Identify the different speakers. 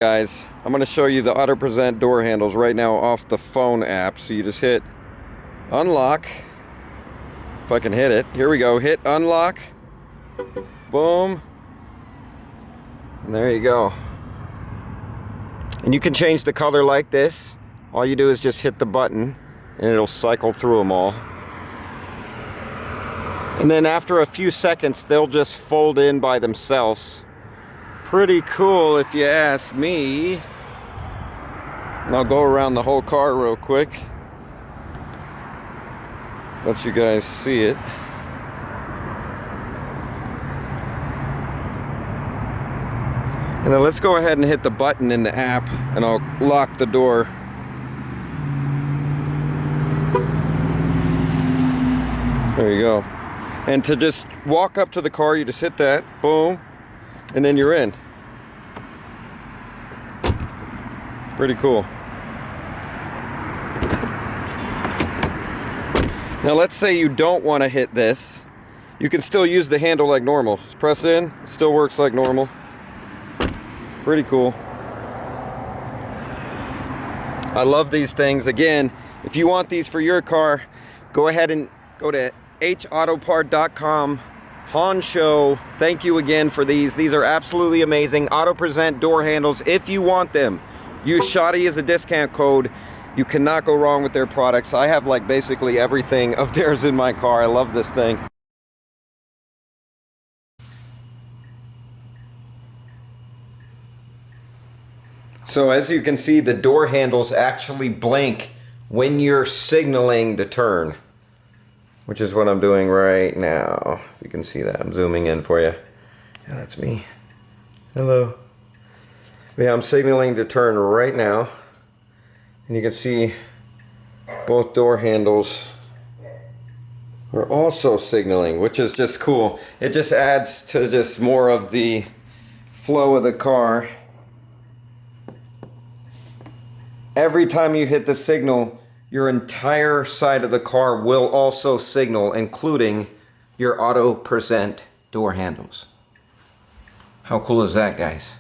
Speaker 1: Guys, I'm going to show you the Auto Present door handles right now off the phone app. So you just hit unlock. If I can hit it. Here we go. Hit unlock. Boom. And there you go. And you can change the color like this. All you do is just hit the button and it'll cycle through them all. And then after a few seconds, they'll just fold in by themselves. Pretty cool if you ask me. And I'll go around the whole car real quick. Let you guys see it. And then let's go ahead and hit the button in the app and I'll lock the door. There you go. And to just walk up to the car, you just hit that, boom, and then you're in. Pretty cool. Now let's say you don't want to hit this. You can still use the handle like normal. Just press in, still works like normal. Pretty cool. I love these things. Again, if you want these for your car, go ahead and go to hautopart.com. Hansshow, thank you again for these. These are absolutely amazing. Auto Present door handles. If you want them, use Shoddy as a discount code. You cannot go wrong with their products. I have like basically everything of theirs in my car. I love this thing. So as you can see, the door handles actually blink when you're signaling to turn, which is what I'm doing right now. If you can see that, I'm zooming in for you. Yeah, that's me. Hello. Yeah, I'm signaling to turn right now. And you can see both door handles are also signaling, which is just cool. It just adds to just more of the flow of the car. Every time you hit the signal, your entire side of the car will also signal, including your Auto Present door handles. How cool is that, guys?